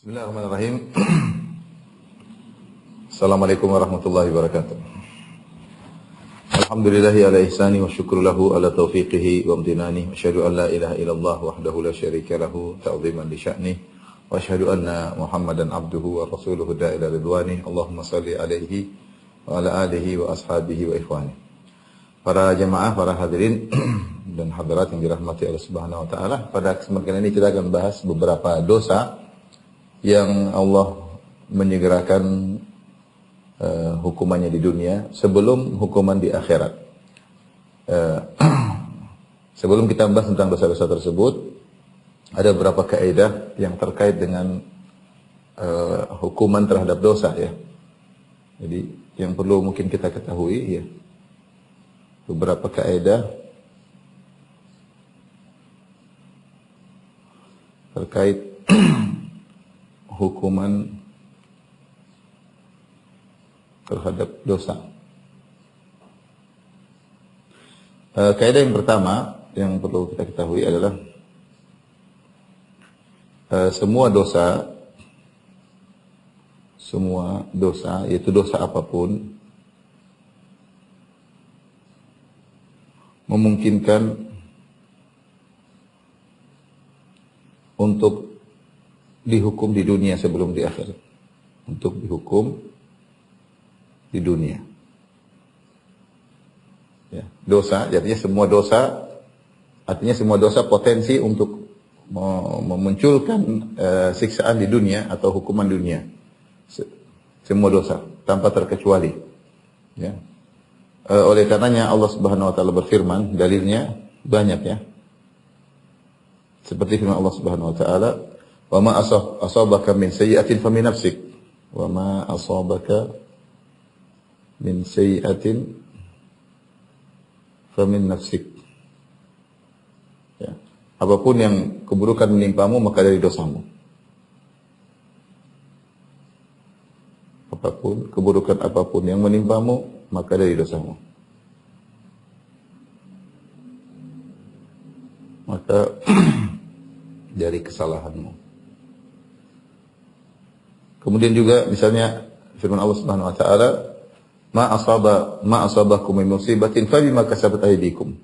Bismillahirrahmanirrahim. Assalamualaikum warahmatullahi wabarakatuh. Alhamdulillahi ala ihsani wa syukru lahu ala taufiqihi wa amtinani. Wa asyhadu an la ilaha illallah wahdahu la syarika lahu ta'ziman li sya'nih. Wa asyhadu anna Muhammadan abduhu wa rasuluhu da'ila ridwani. Allahumma salli alaihi wa ala alihi wa ashabihi wa ikhwani. Para jemaah, para hadirin dan hadirat yang dirahmati Allah Subhanahu wa taala, pada kesempatan ini kita akan bahas beberapa dosa yang Allah menyegerakan hukumannya di dunia sebelum hukuman di akhirat. Sebelum kita membahas tentang dosa-dosa tersebut, ada beberapa kaidah yang terkait dengan hukuman terhadap dosa ya. Jadi yang perlu mungkin kita ketahui ya, beberapa kaidah terkait hukuman terhadap dosa. Kaidah yang pertama yang perlu kita ketahui adalah semua dosa, yaitu dosa apapun, memungkinkan untuk dihukum di dunia sebelum di akhirat. Untuk dihukum di dunia. Ya, dosa, artinya semua dosa potensi untuk memunculkan siksaan di dunia atau hukuman dunia. Semua dosa tanpa terkecuali. Ya. Oleh karenanya Allah Subhanahu wa taala berfirman, dalilnya banyak ya. Seperti firman Allah Subhanahu wa taala, wa ma asabaka min sayyi'atin fa min nafsik wa ma asabaka min sayyi'atin fa min nafsik. Ya. Apapun yang keburukan menimpamu maka dari dosamu. Keburukan apapun yang menimpamu maka dari dosamu. Maka dari kesalahanmu. Kemudian juga misalnya firman Allah Subhanahu wa taala, ma asabakum min musibatin fa bima kasabat aydikum.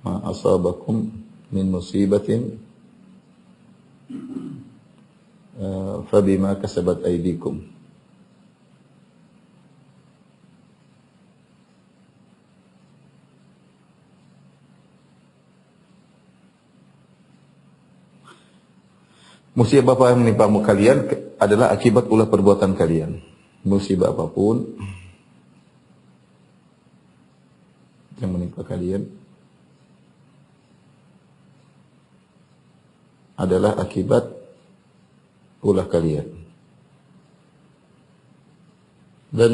Ma asabakum min musibatin fa bima kasabat aydikum. Musibah apa yang menimpamu kalian adalah akibat ulah perbuatan kalian. Musibah apapun yang menimpa kalian adalah akibat ulah kalian. Dan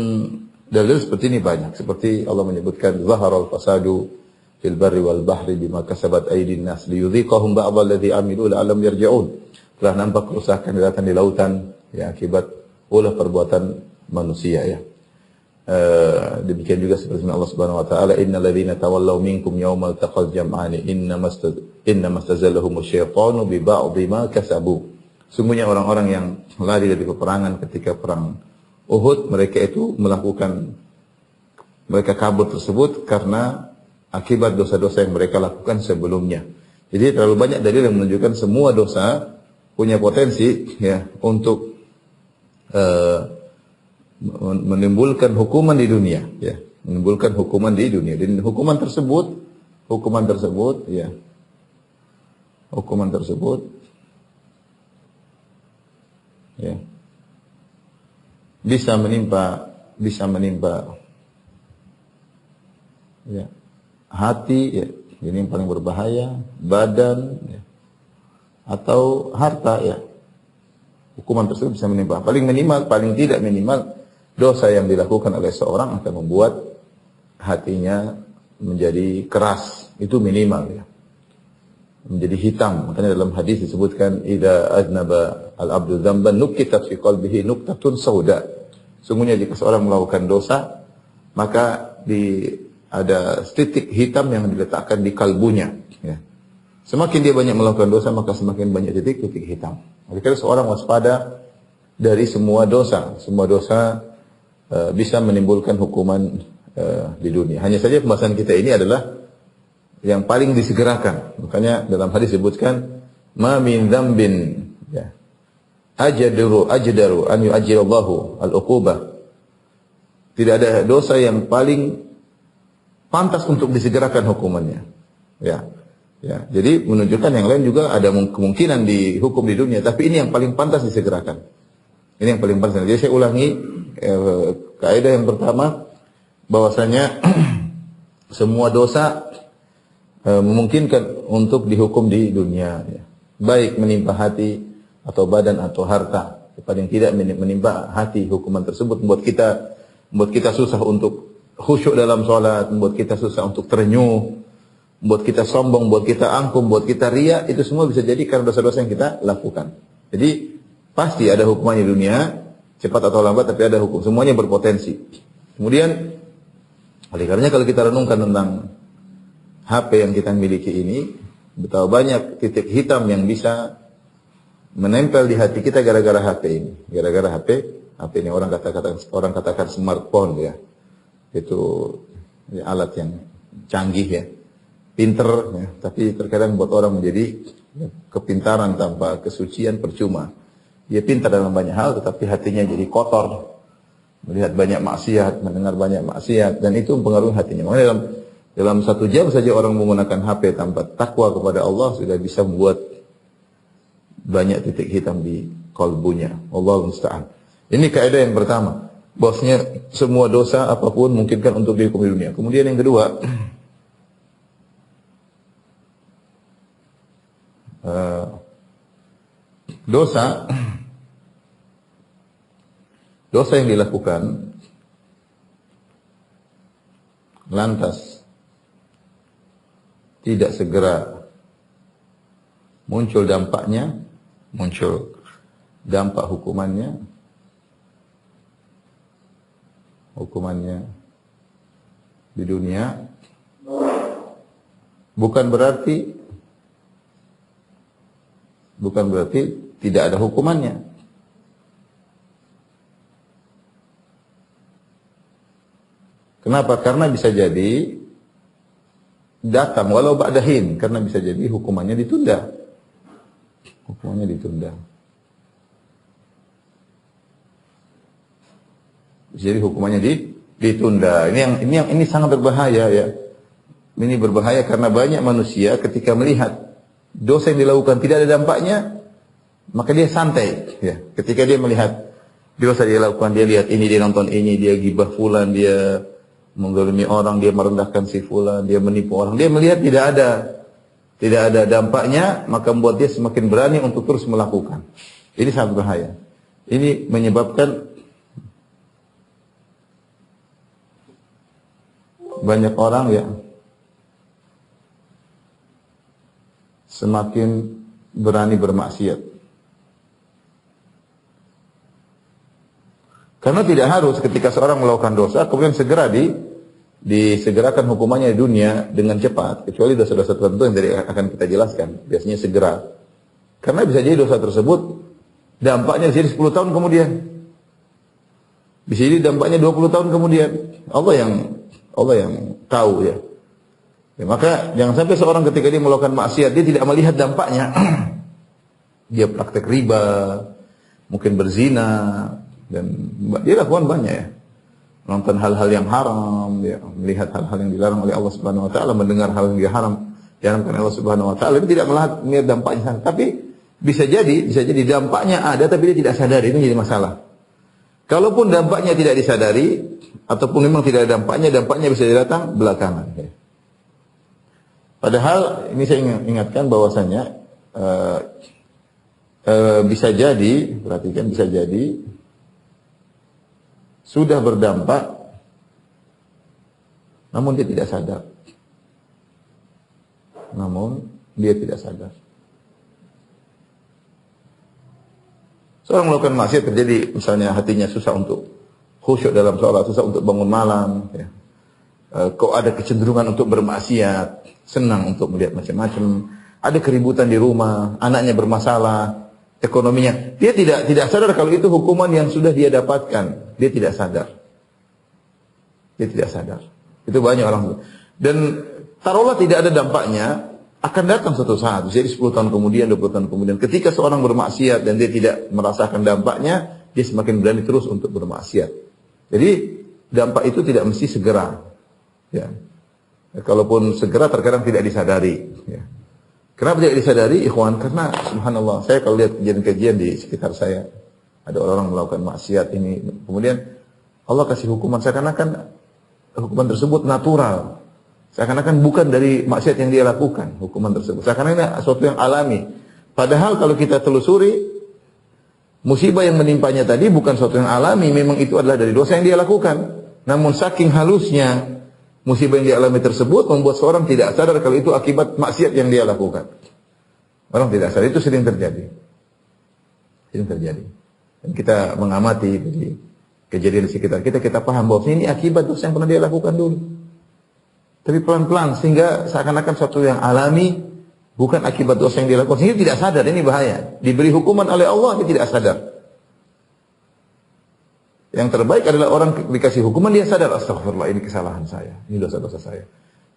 dalil seperti ini banyak. Seperti Allah menyebutkan, zaharal fasadu fil barri wal bahri bima kasabat aydin nas liyudhiqahum ba'dha alladhi amilu la'allam yarji'un. Telah nampak kerusakan daratan di lautan ya akibat ulah perbuatan manusia ya. Demikian juga seperti Allah Subhanahu wa taala, innal ladzina tawallaw minkum yawmal taqal jam'ani innamastazallahum asyaitanu bi ba'dhi ma kasabu. Sungguhnya orang-orang yang lari dari peperangan ketika perang Uhud, mereka kabur tersebut karena akibat dosa-dosa yang mereka lakukan sebelumnya. Jadi terlalu banyak dalil yang menunjukkan semua dosa punya potensi ya untuk menimbulkan hukuman di dunia ya, menimbulkan hukuman di dunia. Dan hukuman tersebut ya bisa menimpa ya hati ya, ini yang paling berbahaya, badan ya, atau harta ya. Hukuman tersebut bisa menimpa. Paling tidak minimal dosa yang dilakukan oleh seorang akan membuat hatinya menjadi keras. Itu minimal ya. Menjadi hitam. Makanya dalam hadis disebutkan, idza aznaba al-'abdu dzamban nukitat fi qalbihi nuktatun sauda. Sungguhnya jika seorang melakukan dosa, maka ada titik hitam yang diletakkan di kalbunya ya. Semakin dia banyak melakukan dosa, maka semakin banyak titik-titik hitam. Oleh karena seorang waspada dari semua dosa. Semua dosa bisa menimbulkan hukuman di dunia. Hanya saja pembahasan kita ini adalah yang paling disegerakan. Makanya dalam hadis disebutkan ma min dzambin ya ajdaru an yu'ajjilallahu al-uqubah. Tidak ada dosa yang paling pantas untuk disegerakan hukumannya. Ya. Ya, jadi menunjukkan yang lain juga ada kemungkinan dihukum di dunia, tapi ini yang paling pantas disegerakan. Ini yang paling pantas. Jadi saya ulangi kaidah yang pertama bahwasanya semua dosa memungkinkan untuk dihukum di dunia, ya. Baik menimpa hati atau badan atau harta. Paling tidak menimpa hati, hukuman tersebut membuat kita susah untuk khusyuk dalam sholat, membuat kita susah untuk terenyuh, buat kita sombong, buat kita angkuh, buat kita riya, itu semua bisa jadi karena dosa-dosa yang kita lakukan. Jadi pasti ada hukumannya di dunia, cepat atau lambat, tapi ada hukum. Semuanya berpotensi. Kemudian, oleh karenanya kalau kita renungkan tentang HP yang kita miliki ini, betapa banyak titik hitam yang bisa menempel di hati kita gara-gara HP ini. Gara-gara HP ini orang katakan smartphone ya, itu ya, alat yang canggih ya. Pinter, ya, tapi terkadang buat orang menjadi ya, kepintaran tanpa kesucian percuma. Dia pintar dalam banyak hal, tetapi hatinya jadi kotor, melihat banyak maksiat, mendengar banyak maksiat, dan itu mempengaruhi hatinya. Makanya dalam 1 jam saja orang menggunakan HP tanpa takwa kepada Allah sudah bisa membuat banyak titik hitam di kalbunya. Allahu musta'an. Ini kaidah yang pertama. Bosnya semua dosa apapun mungkinkan untuk dihukum di dunia. Kemudian yang kedua. Dosa yang dilakukan lantas tidak segera muncul dampaknya, muncul dampak hukumannya di dunia, bukan berarti tidak ada hukumannya. Kenapa? Karena bisa jadi datang walau ba'dahin, karena bisa jadi hukumannya ditunda. Hukumannya ditunda. Jadi hukumannya ditunda. Ini sangat berbahaya ya. Ini berbahaya karena banyak manusia ketika melihat dosa yang dilakukan tidak ada dampaknya, maka dia santai. Ya. Ketika dia melihat dosa dia lakukan, dia lihat ini, dia nonton ini, dia gibah fulan, dia menggolimi orang, dia merendahkan si fulan, dia menipu orang, dia melihat tidak ada dampaknya, maka membuat dia semakin berani untuk terus melakukan. Ini sangat berbahaya. Ini menyebabkan banyak orang ya semakin berani bermaksiat. Karena tidak harus ketika seorang melakukan dosa, kemudian segera disegerakan hukumannya di dunia dengan cepat. Kecuali dosa-dosa tertentu yang tadi akan kita jelaskan. Biasanya segera. Karena bisa jadi dosa tersebut, dampaknya jadi 10 tahun kemudian. Bisa jadi dampaknya 20 tahun kemudian. Allah yang tahu ya. Ya, maka jangan sampai seorang ketika dia melakukan maksiat, dia tidak melihat dampaknya. Dia praktek riba, mungkin berzina, dan dia lakukan banyak ya. Nonton hal-hal yang haram, ya, melihat hal-hal yang dilarang oleh Allah Subhanahu wa taala, mendengar hal yang diharamkan oleh Allah Subhanahu wa taala, dia tidak melihat dampaknya. Tapi bisa jadi dampaknya ada tapi dia tidak sadari, itu jadi masalah. Kalaupun dampaknya tidak disadari ataupun memang tidak ada dampaknya bisa datang belakangan ya. Padahal ini saya ingatkan bahwasanya bisa jadi, perhatikan, bisa jadi sudah berdampak namun dia tidak sadar. Seorang melakukan maksiat terjadi, misalnya hatinya susah untuk khusyuk dalam sholat, susah untuk bangun malam ya. Kok ada kecenderungan untuk bermaksiat, senang untuk melihat macam-macam, ada keributan di rumah, anaknya bermasalah, ekonominya. Dia tidak sadar kalau itu hukuman yang sudah dia dapatkan. Dia tidak sadar. Dia tidak sadar. Itu banyak orang. Dan taruhlah tidak ada dampaknya, akan datang suatu saat. Jadi 10 tahun kemudian, 20 tahun kemudian. Ketika seorang bermaksiat dan dia tidak merasakan dampaknya, dia semakin berani terus untuk bermaksiat. Jadi dampak itu tidak mesti segera. Ya. Kalaupun segera terkadang tidak disadari. Ya. Kenapa tidak disadari, ikhwan? Karena subhanallah, saya kalau lihat kajian-kajian di sekitar saya, ada orang melakukan maksiat ini, kemudian Allah kasih hukuman, seakan-akan hukuman tersebut natural, seakan-akan bukan dari maksiat yang dia lakukan, hukuman tersebut, seakan-akan sesuatu yang alami. Padahal kalau kita telusuri, musibah yang menimpanya tadi bukan sesuatu yang alami, memang itu adalah dari dosa yang dia lakukan. Namun saking halusnya musibah yang dialami tersebut membuat seorang tidak sadar kalau itu akibat maksiat yang dia lakukan. Orang tidak sadar, itu sering terjadi. Sering terjadi. Dan kita mengamati dari kejadian di sekitar kita, kita paham bahwa ini akibat dosa yang pernah dia lakukan dulu. Tapi pelan-pelan sehingga seakan-akan sesuatu yang alami bukan akibat dosa yang dia lakukan. Sehingga tidak sadar, ini bahaya. Diberi hukuman oleh Allah, dia tidak sadar. Yang terbaik adalah orang dikasih hukuman, dia sadar, astagfirullah, ini kesalahan saya, ini dosa-dosa saya.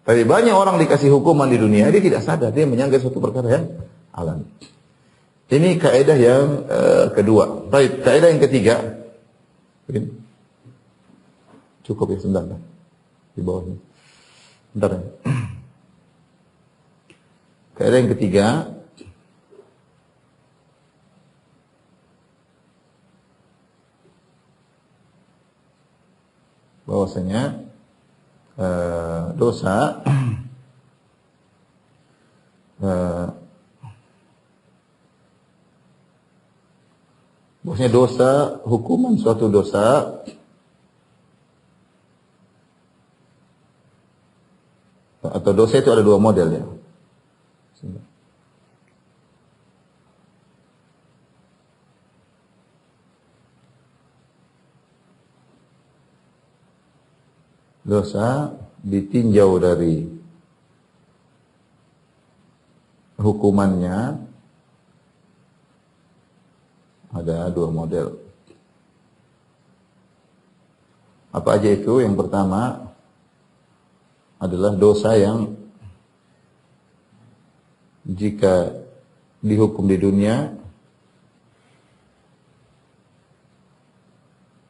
Tapi banyak orang dikasih hukuman di dunia, dia tidak sadar, dia menyangka suatu perkara yang alami. Ini kaidah yang kedua. Baik, kaidah yang ketiga. Cukup ya, sebentar. Di bawahnya. Bentar ya. Kaidah yang ketiga. Bahwasanya dosa bahwasanya dosa, hukuman suatu dosa atau dosa itu ada dua model ya. Dosa ditinjau dari hukumannya ada dua model. Apa aja itu? Yang pertama adalah dosa yang jika dihukum di dunia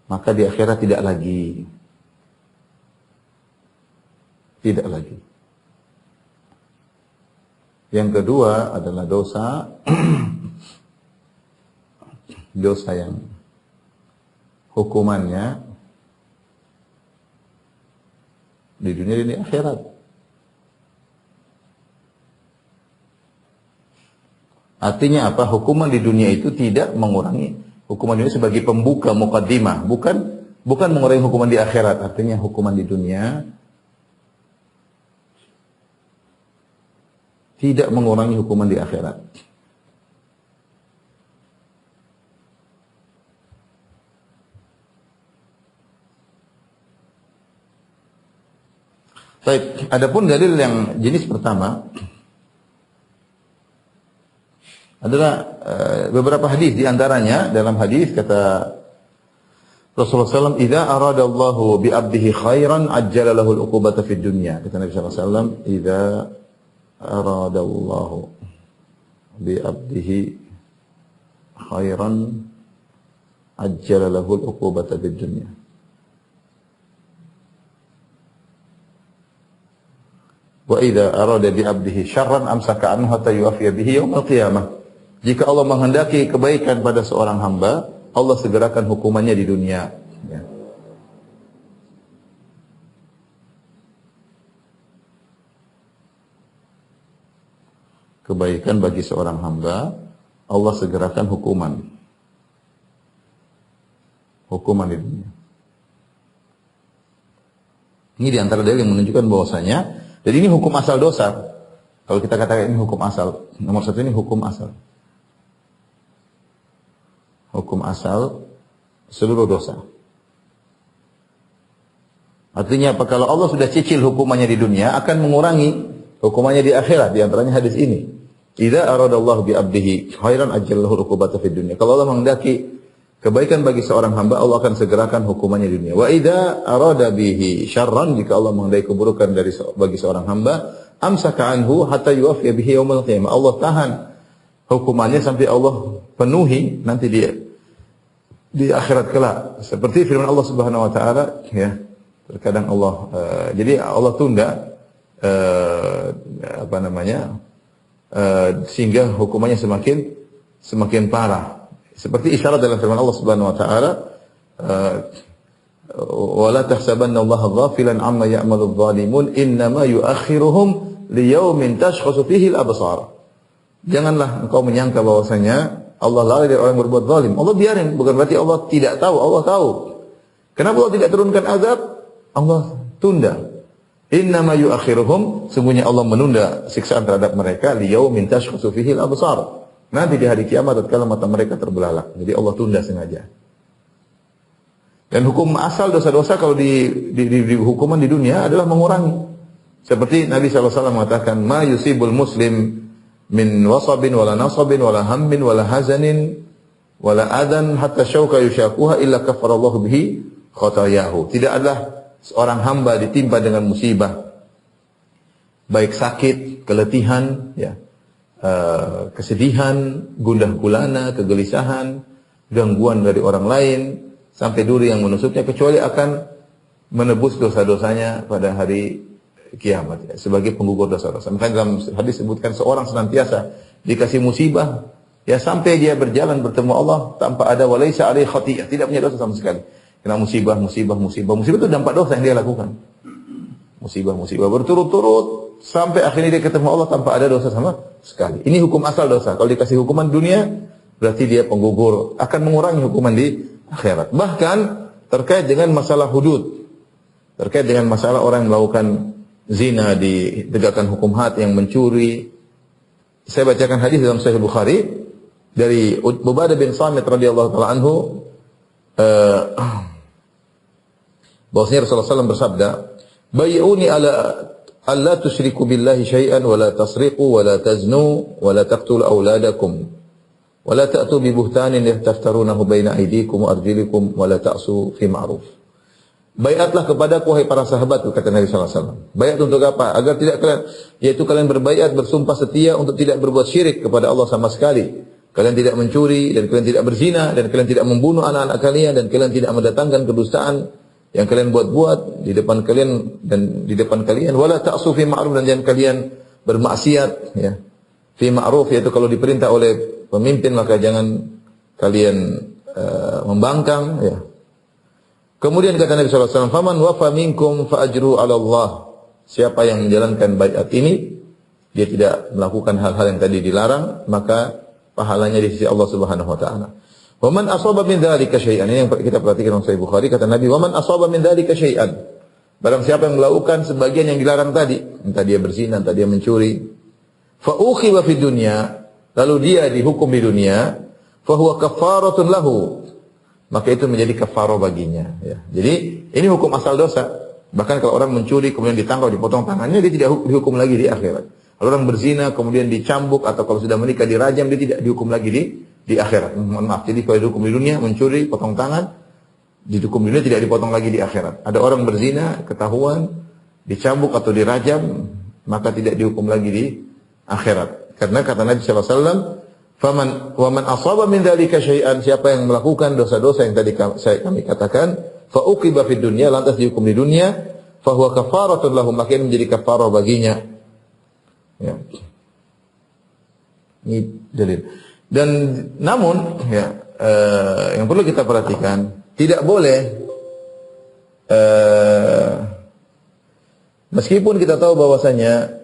maka di akhirat tidak lagi. Tidak lagi. Yang kedua adalah dosa dosa yang hukumannya di dunia dan di akhirat. Artinya apa? Hukuman di dunia itu tidak mengurangi hukuman ini sebagai pembuka mukaddimah, bukan mengurangi hukuman di akhirat. Artinya hukuman di dunia tidak mengurangi hukuman di akhirat. Baik, adapun dalil yang jenis pertama adalah beberapa hadis, di antaranya dalam hadis kata Rasulullah SAW, "Idza arada Allahu bi 'abdihi khairan ajjala lahu al-'uqubata fid dunya." Kata Nabi SAW, "Idza aradallahu bi 'abdihi khairan ajjala lahu al-'uqubata fid dunya." Wa idza arada bi 'abdihi syarran amsaka anhu hatta yuwaffiya bihi yaumil qiyamah. Jika Allah menghendaki kebaikan pada seorang hamba, Allah segerakan hukumannya di dunia. Ya. Kebaikan bagi seorang hamba, Allah segerakan hukuman. Hukuman di dunia. Ini di antara dalil yang menunjukkan bahwasanya, jadi ini hukum asal dosa. Kalau kita katakan ini hukum asal, nomor satu ini hukum asal. Hukum asal seluruh dosa. Artinya apa? Kalau Allah sudah cicil hukumannya di dunia, akan mengurangi hukumannya di akhirat. Di antaranya hadis ini. Idza aradallahu bi 'abdihi khairan ajjalahu uqubata fid dunya. Kalau Allah menghendaki kebaikan bagi seorang hamba, Allah akan segerakan hukumannya di dunia. Wa idza arada bihi syarran, jika Allah menghendaki keburukan bagi seorang hamba, amsaka anhu hatta yuwaffiya bihi yaumil qiyamah. Allah tahan hukumannya sampai Allah penuhi nanti dia di akhirat kelak. Seperti firman Allah Subhanahu wa taala, ya. Terkadang Allah jadi Allah tunda sehingga hukumannya semakin parah. Seperti isyarat dalam firman Allah Subhanahu wa taala, wala tahsabanna Allah ghafilan amma ya'malu adh-dhalimun innama yu'akhiruhum liyaumin tashkhasu fihi al-absar. Janganlah engkau menyangka bahwasanya Allah lalai dari orang yang berbuat zalim. Allah biarin, bukan berarti Allah tidak tahu, Allah tahu. Kenapa Allah tidak turunkan azab? Allah tunda. Innama yu'akhiruhum, sungguhnya Allah menunda siksaan terhadap mereka liyaumin tashkhasu fihi al-absar. Nanti di hari kiamat tatkala mata mereka terbelalak. Jadi Allah tunda sengaja. Dan hukum asal dosa-dosa kalau di hukuman di dunia adalah mengurangi. Seperti Nabi SAW mengatakan, ma yusibul muslim min wasabin wala nasabin wala hammin wala hazanin wala adan hatta syauka yushakuha illa kafarallahu bihi khotayahu. Tidak adalah seorang hamba ditimpa dengan musibah, baik sakit, keletihan, ya, kesedihan, gundah gulana, kegelisahan, gangguan dari orang lain, sampai duri yang menusuknya, kecuali akan menebus dosa-dosanya pada hari kiamat, ya, sebagai penggugur dosa-dosa. Makanya dalam hadis disebutkan seorang senantiasa dikasih musibah, ya, sampai dia berjalan bertemu Allah tanpa ada walaisa alaihi khati'ah, tidak punya dosa sama sekali. Kena musibah itu dampak dosa yang dia lakukan. Musibah berturut-turut sampai akhirnya dia ketemu Allah tanpa ada dosa sama sekali. Ini hukum asal dosa. Kalau dikasih hukuman dunia, berarti dia penggugur, akan mengurangi hukuman di akhirat. Bahkan terkait dengan masalah hudud, terkait dengan masalah orang yang melakukan zina ditegakkan hukum had, yang mencuri. Saya bacakan hadis dalam Sahih Bukhari dari Ubadah bin Samit radhiyallahu taala anhu, bahwasanya Rasulullah SAW bersabda, "Bay'uni ala alla tusyriku billahi syai'an wa la tasriqu wa la taznu wa la taqtulu auladakum wa la ta'tu bi buhtanin yastaftarunahu baina aydikum wa arjulikum wa la ta'su fi ma'ruf." Baiatlah kepadaku wahai para sahabat, kata Nabi sallallahu alaihi wasallam. Baiat untuk apa? Agar tidak kalian, yaitu kalian berbaiat, bersumpah setia untuk tidak berbuat syirik kepada Allah sama sekali. Kalian tidak mencuri, dan kalian tidak berzina, dan kalian tidak membunuh anak-anak kalian, dan kalian tidak mendatangkan kedustaan yang kalian buat-buat di depan kalian dan di depan kalian. Wala ta'su fi ma'ruf, dan jangan kalian bermaksiat, ya. Fi ma'ruf, yaitu kalau diperintah oleh pemimpin maka jangan kalian membangkang, ya. Kemudian kata Nabi sallallahu alaihi wasallam, "Faman wafa minkum fa ajru 'ala Allah." Siapa yang menjalankan baiat ini, dia tidak melakukan hal-hal yang tadi dilarang, maka pahalanya di sisi Allah Subhanahu wa taala. Wa man asaba min dzalika syai'an, ini yang kita perhatikan dalam Sahih Bukhari, kata Nabi, "Wa man asaba min dzalika syai'an." Barang siapa yang melakukan sebagian yang dilarang tadi, entah dia berzina, entah dia mencuri, fa ukhiba fid dunya, lalu dia dihukum di dunia, fa huwa kafaratun lahu, maka itu menjadi kafarah baginya, ya. Jadi ini hukum asal dosa. Bahkan kalau orang mencuri kemudian ditangkap, dipotong tangannya, dia tidak dihukum lagi di akhirat. Kalau orang berzina kemudian dicambuk, atau kalau sudah menikah dirajam, dia tidak dihukum lagi di akhirat. Mohon maaf. Jadi kalau dihukum di dunia mencuri, potong tangan, dihukum di dunia tidak dipotong lagi di akhirat. Ada orang berzina ketahuan, dicambuk atau dirajam, maka tidak dihukum lagi di akhirat. Karena kata Nabi sallallahu alaihi wasallam, "Faman wa man asaba min dzalika syai'an," siapa yang melakukan dosa-dosa yang tadi kami katakan, fa uqiba fid dunya, lantas dihukum di dunia, fa huwa kafaratun lahu, maka ini menjadi kafarah baginya. Ya. Ini dalil. Dan namun, ya, yang perlu kita perhatikan, tidak boleh, meskipun kita tahu bahwasanya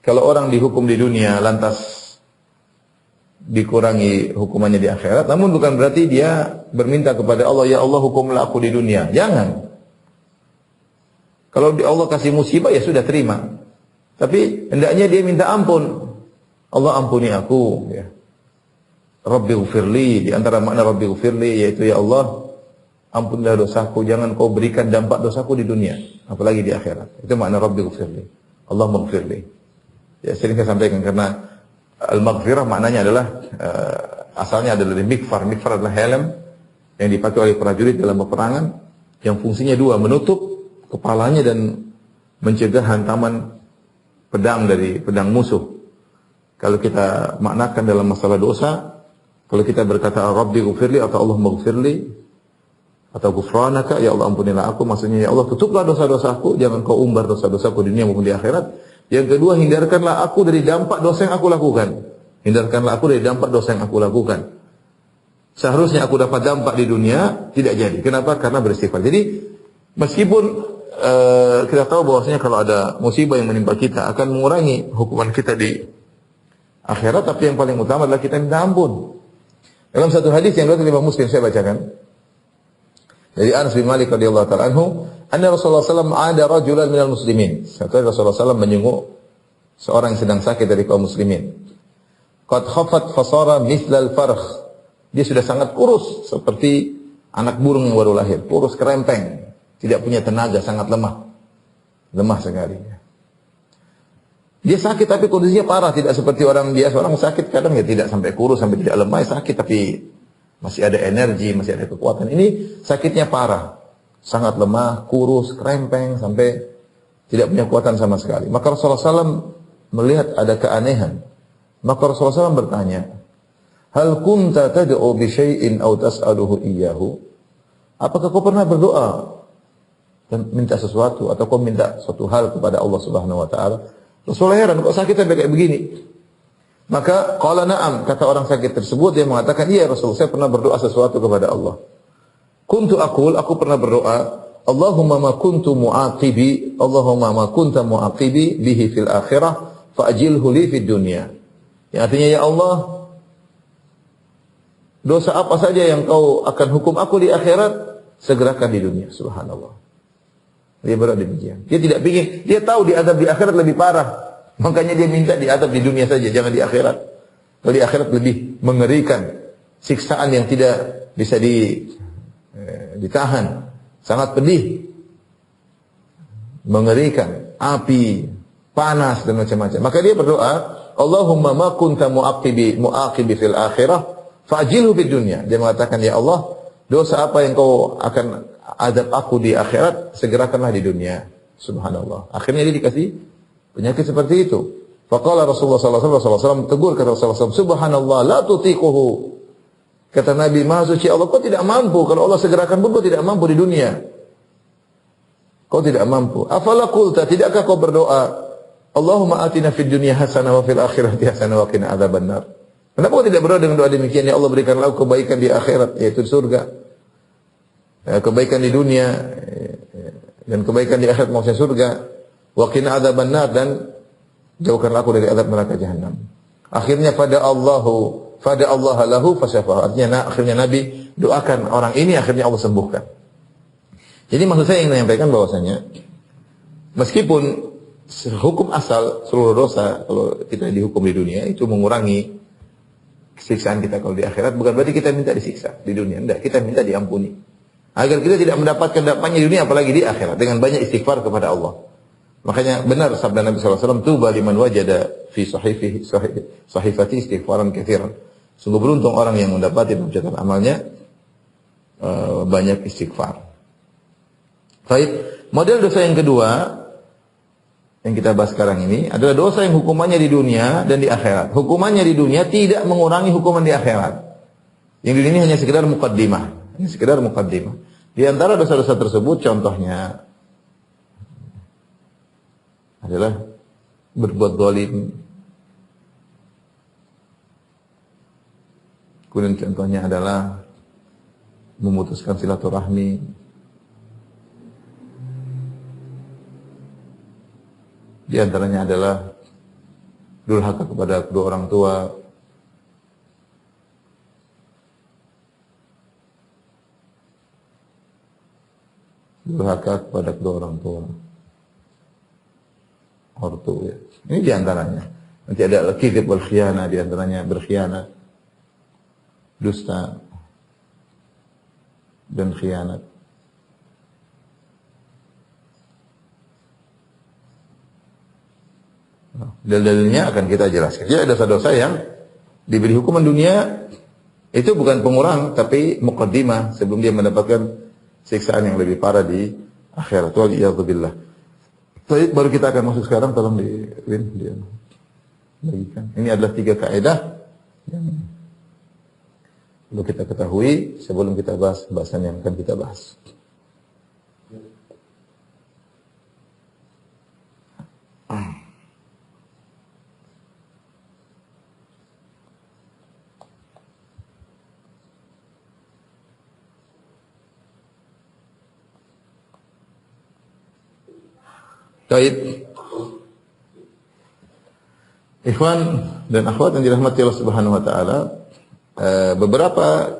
kalau orang dihukum di dunia lantas dikurangi hukumannya di akhirat, namun bukan berarti dia berminta kepada Allah, "Ya Allah, hukumlah aku di dunia." Jangan. Kalau Allah kasih musibah, ya sudah terima. Tapi hendaknya dia minta ampun. Allah ampuni aku, ya. Rabbighfirli, di antara makna Rabbighfirli yaitu, ya Allah, ampunilah dosaku, jangan kau berikan dampak dosaku di dunia, apalagi di akhirat. Itu makna Rabbighfirli. Allah maghfirli. Ya, sering saya sampaikan karena al-maghfirah maknanya adalah asalnya adalah dari mikfar. Mikfar adalah helm yang dipakai oleh prajurit dalam peperangan yang fungsinya dua, menutup kepalanya dan mencegah hantaman pedang dari pedang musuh. Kalau kita maknakan dalam masalah dosa, kalau kita berkata Rabbi ghufirli atau Allah maghfirli atau ghufranaka, ya Allah ampunilah aku, maksudnya ya Allah tutuplah dosa-dosaku, jangan kau umbar dosa-dosaku di dunia maupun di akhirat. Yang kedua, hindarkanlah aku dari dampak dosa yang aku lakukan. Hindarkanlah aku dari dampak dosa yang aku lakukan. Seharusnya aku dapat dampak di dunia, tidak jadi. Kenapa? Karena beristighfar. Jadi meskipun kita tahu bahwasanya kalau ada musibah yang menimpa kita akan mengurangi hukuman kita di akhirat, tapi yang paling utama adalah kita minta ampun. Dalam satu hadis yang diriwayatkan Imam Muslim, saya bacakan dari Anas bin Malik radhiyallahu ta'ala anhu, anna Rasulullah sallallahu alaihi wasallam ada rajulan minal muslimin. Satu Rasulullah sallallahu menyenguk seorang yang sedang sakit dari kaum muslimin. Qad khafat fasara mithlal farkh. Dia sudah sangat kurus seperti anak burung yang baru lahir, kurus kerempeng, tidak punya tenaga, sangat lemah. Lemah sekali. Dia sakit tapi kondisinya parah, tidak seperti orang biasa. Orang sakit kadang ya tidak sampai kurus, sampai tidak lemah, sakit tapi masih ada energi, masih ada kekuatan. Ini sakitnya parah, sangat lemah, kurus, kerempeng, sampai tidak punya kekuatan sama sekali. Maka Rasulullah SAW melihat ada keanehan. Maka Rasulullah SAW bertanya, hal kunta tad'u bi syai'in aw tas'aluhu iyyahu? Apakah kau pernah berdoa dan minta sesuatu atau kau minta suatu hal kepada Allah Subhanahu wa taala? Rasulullah heran, kok sakit sampai kayak begini? Maka qala na'am, kata orang sakit tersebut, dia mengatakan, iya Rasul, saya pernah berdoa sesuatu kepada Allah. Kuntu aqul, aku pernah berdoa, Allahumma ma kuntu mu'aqibi, Allahumma ma kunta mu'aqibi bihi fil akhirah, fa'ajilhu li fid dunya. Yang artinya, ya Allah, dosa apa saja yang kau akan hukum aku di akhirat, segerakan di dunia. Subhanallah. Dia berdoa demikian. Dia tidak ingin, dia tahu diadab di akhirat lebih parah. Makanya dia minta diadab di dunia saja, jangan di akhirat. Kalau di akhirat lebih mengerikan, siksaan yang tidak bisa ditahan, sangat pedih, mengerikan, api, panas dan macam-macam. Maka dia berdoa, Allahumma ma kunta mu'aqibi fil akhirah, fa'jilhu fid dunya. Dia mengatakan, ya Allah, dosa apa yang kau akan adab aku di akhirat, segerakanlah di dunia. Subhanallah. Akhirnya dia dikasih penyakit seperti itu. Faqala Rasulullah sallallahu alaihi wasallam, tegur kata Rasulullah SAW, subhanallah la tutiquhu. Kata Nabi, Maha suci Allah, kau tidak mampu. Kalau Allah segerakan pun kau tidak mampu di dunia. Kau tidak mampu. Afala qulta, tidakkah kau berdoa, Allahumma atina fid dunya hasanah wa fil akhirati hasanah wa qina adzabannar. Kenapa kau tidak berdoa dengan doa demikian, ya Allah berikanlah aku kebaikan di akhirat, yaitu surga. Kebaikan di dunia dan kebaikan di akhirat maksudnya surga. Wa qina adzabannar, dan jauhkanlah aku dari azab neraka jahanam. Akhirnya pada Allah lahu fasyafa'a. Artinya akhirnya Nabi doakan orang ini, akhirnya Allah sembuhkan. Jadi maksud saya ingin menyampaikan bahwasanya meskipun hukum asal seluruh dosa kalau kita dihukum di dunia itu mengurangi siksaan kita kalau di akhirat, bukan berarti kita minta disiksa di dunia. Tidak, kita minta diampuni. Agar kita tidak mendapatkan dampaknya di dunia apalagi di akhirat, dengan banyak istighfar kepada Allah. Makanya benar sabda Nabi SAW, tuba liman wajada fi sahifati istighfaran katsiran. Sungguh beruntung orang yang mendapati catatan amalnya banyak istighfar. Baik, model dosa yang kedua yang kita bahas sekarang ini adalah dosa yang hukumannya di dunia dan di akhirat. Hukumannya di dunia tidak mengurangi hukuman di akhirat. Yang di dunia hanya sekedar muqaddimah, hanya sekedar muqaddimah. Di antara dosa-dosa tersebut contohnya adalah berbuat zalim. Kemudian contohnya adalah memutuskan silaturahmi. Di antaranya adalah durhaka kepada kedua orang tua. Durhaka kepada kedua orang tua. Ortu ya. Ini di antaranya. Nanti ada al-kizib wal khiyana, di antaranya berkhianat, dusta dan khianat. Dalil-dalilnya akan kita jelaskan. Ya, dosa-dosa yang diberi hukuman dunia itu bukan pengurang, tapi muqaddimah sebelum dia mendapatkan siksaan yang lebih parah di akhirat. Waliyadzubillah. Baik, baru kita akan masuk sekarang. Tolong bagikan. Ini adalah 3 kaidah yang perlu kita ketahui sebelum kita bahas bahasan yang akan kita bahas. Baik. Ikhwan dan akhwat yang dirahmati Allah Subhanahu wa taala, beberapa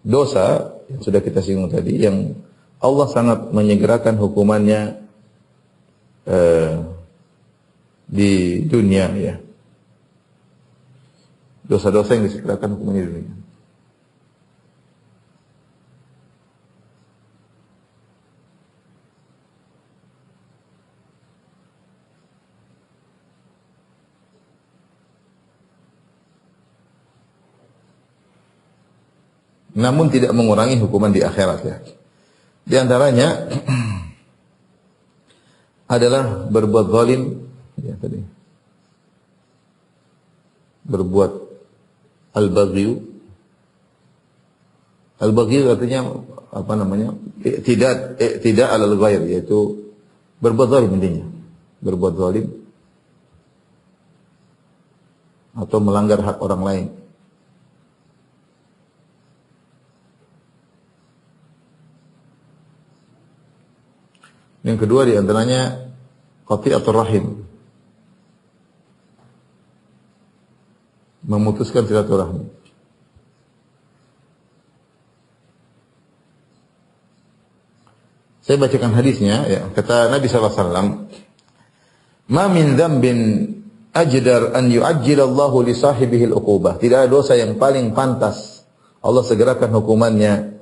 dosa yang sudah kita singgung tadi yang Allah sangat menyegerakan hukumannya di dunia, ya. Dosa-dosa yang disegerakan hukumannya di dunia. Namun tidak mengurangi hukuman di akhirat, ya. Di antaranya adalah berbuat zalim, ya tadi. Berbuat al-baghi. Al-baghi artinya apa namanya? Tidak alal ghair, yaitu berbuat zalim intinya. Berbuat zalim atau melanggar hak orang lain. Yang kedua di antaranya qati'atur rahim. Memutuskan silaturahmi. Saya bacakan hadisnya, ya. Kata Nabi sallallahu alaihi wasallam, "Ma min dzambin ajdar an yu'ajjilallahu li sahibihi al-uqubah." Tidak ada dosa yang paling pantas Allah segerakan hukumannya,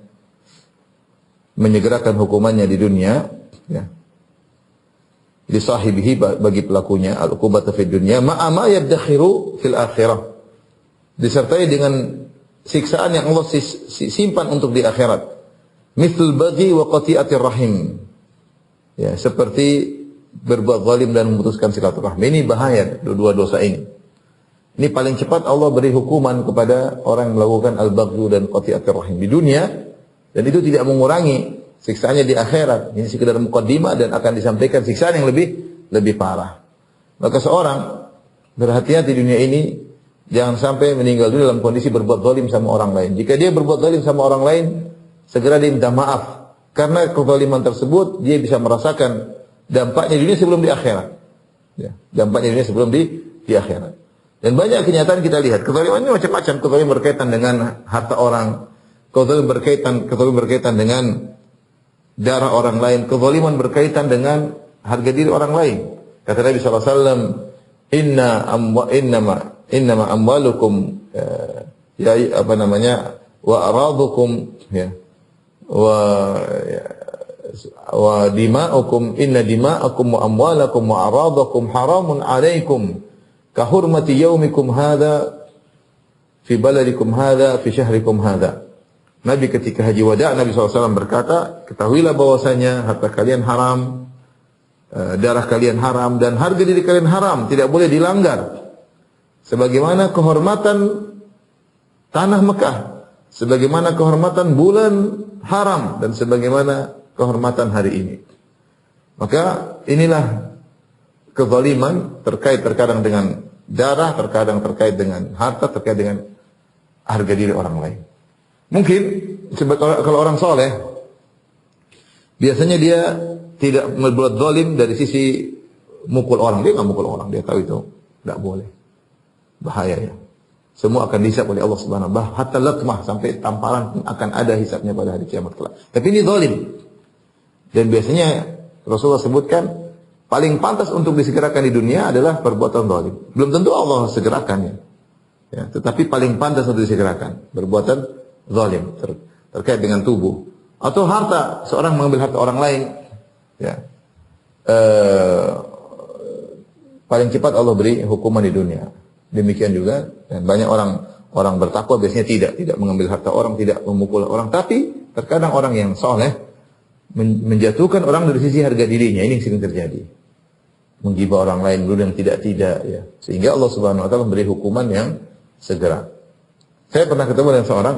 menyegerakan hukumannya di dunia, ya. Li sahibihi, bagi pelakunya, al-uqubata fid dunya ma'a ma yadakhiru fil akhirah, disertai dengan siksaan yang Allah simpan untuk di akhirat. Mithl baghi wa qati'atir rahim, ya, seperti berbuat zalim dan memutuskan silaturahmi. Ini bahaya, dua dosa ini. Ini paling cepat Allah beri hukuman kepada orang yang melakukan al-baghi dan qati'atir rahim di dunia, dan itu tidak mengurangi siksaannya di akhirat. Ini sekedar muqaddimah dan akan disampaikan siksaan yang lebih parah. Maka seorang berhati-hati di dunia ini, jangan sampai meninggal dunia dalam kondisi berbuat zalim sama orang lain. Jika dia berbuat zalim sama orang lain, segera dia minta maaf. Karena kezaliman tersebut dia bisa merasakan dampaknya di dunia sebelum di akhirat. Ya, dampaknya di dunia sebelum di akhirat. Dan banyak kenyataan kita lihat. Kezaliman ini macam-macam. Kezaliman berkaitan dengan harta orang. Kezaliman berkaitan dengan darah orang lain, kezaliman berkaitan dengan harga diri orang lain. Kata Nabi SAW, innama amwalukum, ya apa namanya, wa aradukum, ya, wa dima'ukum, inna dima'akum wa amwalakum wa aradakum haramun alaikum kahurmati yaumikum hadha fi baladikum hadha fi syahrikum hadha. Nabi ketika haji wada, Nabi SAW berkata, ketahuilah bahwasanya harta kalian haram, darah kalian haram, dan harga diri kalian haram, tidak boleh dilanggar. Sebagaimana kehormatan tanah Mekah, sebagaimana kehormatan bulan haram, dan sebagaimana kehormatan hari ini. Maka inilah kezaliman terkadang dengan darah, terkadang terkait dengan harta, terkait dengan harga diri orang lain. Mungkin kalau orang soleh, biasanya dia tidak berbuat zalim dari sisi mukul orang. Dia nggak mukul orang, dia tahu itu tidak boleh, bahaya, ya. Semua akan dihisab oleh Allah Subhanahu wa taala. Hatta latmah, sampai tamparan akan ada hisabnya pada hari kiamat kelak. Tapi ini zalim. Dan biasanya Rasulullah sebutkan paling pantas untuk disegerakan di dunia adalah perbuatan zalim. Belum tentu Allah segerakannya, ya, tetapi paling pantas untuk disegerakan perbuatan zalim terkait dengan tubuh atau harta. Seorang mengambil harta orang lain, ya, paling cepat Allah beri hukuman di dunia. Demikian juga, dan banyak orang bertakwa biasanya tidak mengambil harta orang, tidak memukul orang, tapi terkadang orang yang soleh menjatuhkan orang dari sisi harga dirinya. Ini yang sering terjadi. Menggibah orang lain dulu yang tidak ya. Sehingga Allah Subhanahu wa taala memberi hukuman yang segera. Saya pernah ketemu dengan seorang,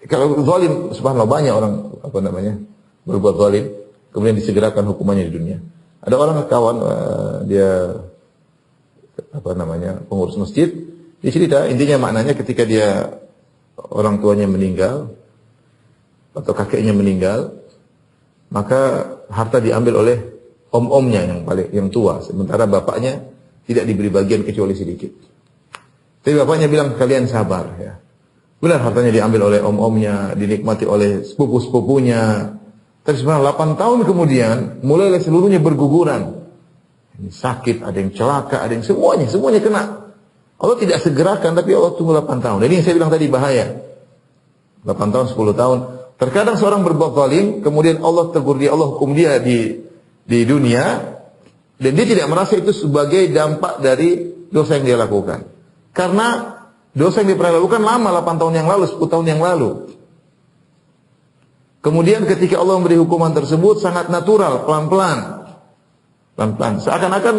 kalau zalim, subhanallah banyak orang berbuat zalim, kemudian disegerakan hukumannya di dunia. Ada orang kawan, dia pengurus masjid, dia cerita, intinya maknanya ketika dia orang tuanya meninggal atau kakeknya meninggal, maka harta diambil oleh om-omnya yang tua, sementara bapaknya tidak diberi bagian kecuali sedikit. Tapi bapaknya bilang, kalian sabar ya. Benar hartanya diambil oleh om-omnya, dinikmati oleh sepupu-sepupunya. Tapi sebenarnya 8 tahun kemudian, mulai seluruhnya berguguran. Ini sakit, ada yang celaka, ada yang semuanya kena. Allah tidak segerakan, tapi Allah tunggu 8 tahun. Jadi yang saya bilang tadi bahaya. 8 tahun, 10 tahun. Terkadang seorang berbuat zalim, kemudian Allah tegur dia, Allah hukum dia di dunia, dan dia tidak merasa itu sebagai dampak dari dosa yang dia lakukan. Karena dosa yang dia pernah lakukan lama, 8 tahun yang lalu, 10 tahun yang lalu. Kemudian ketika Allah memberi hukuman tersebut sangat natural, pelan-pelan. Seakan-akan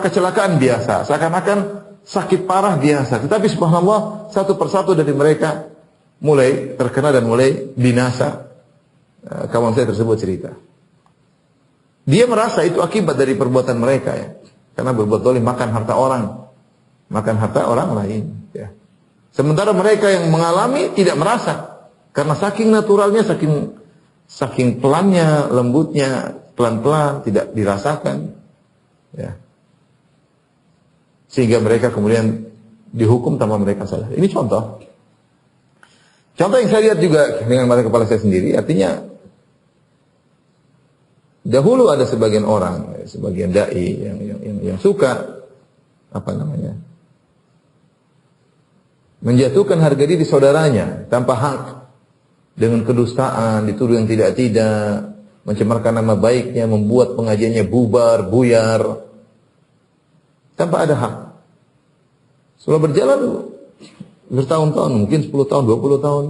kecelakaan biasa, seakan-akan sakit parah biasa. Tetapi subhanallah, satu persatu dari mereka mulai terkena dan mulai binasa. Kawan saya tersebut cerita. Dia merasa itu akibat dari perbuatan mereka ya. Karena berbuat zalim, makan harta orang lain ya. Sementara mereka yang mengalami tidak merasa. Karena saking naturalnya, saking pelannya, lembutnya, pelan-pelan, tidak dirasakan. Ya. Sehingga mereka kemudian dihukum tanpa mereka sadar. Ini contoh. Contoh yang saya lihat juga dengan mata kepala saya sendiri, artinya dahulu ada sebagian orang, sebagian dai yang suka menjatuhkan harga diri saudaranya tanpa hak, dengan kedustaan, dituduh yang tidak-tidak, mencemarkan nama baiknya, membuat pengajiannya bubar, buyar, tanpa ada hak. Setelah berjalan bertahun-tahun, mungkin 10 tahun, 20 tahun,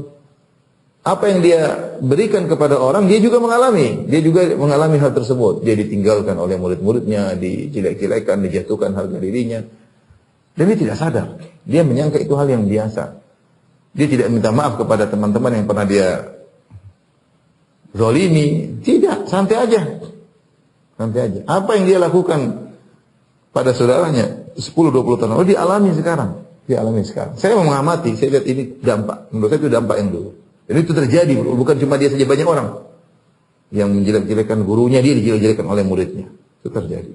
apa yang dia berikan kepada orang, dia juga mengalami hal tersebut. Dia ditinggalkan oleh murid-muridnya, dijelek-jelekan, dijatuhkan harga dirinya, dan dia tidak sadar. Dia menyangka itu hal yang biasa. Dia tidak minta maaf kepada teman-teman yang pernah dia zalimi. Tidak, santai aja. Apa yang dia lakukan pada saudaranya 10-20 tahun lalu dialami sekarang. Saya mau mengamati, saya lihat ini dampak. Menurut saya itu dampak yang dulu. Dan itu terjadi, bukan cuma dia saja, banyak orang yang menjelek-jelekan gurunya, dia dijelek-jelekan oleh muridnya. Itu terjadi.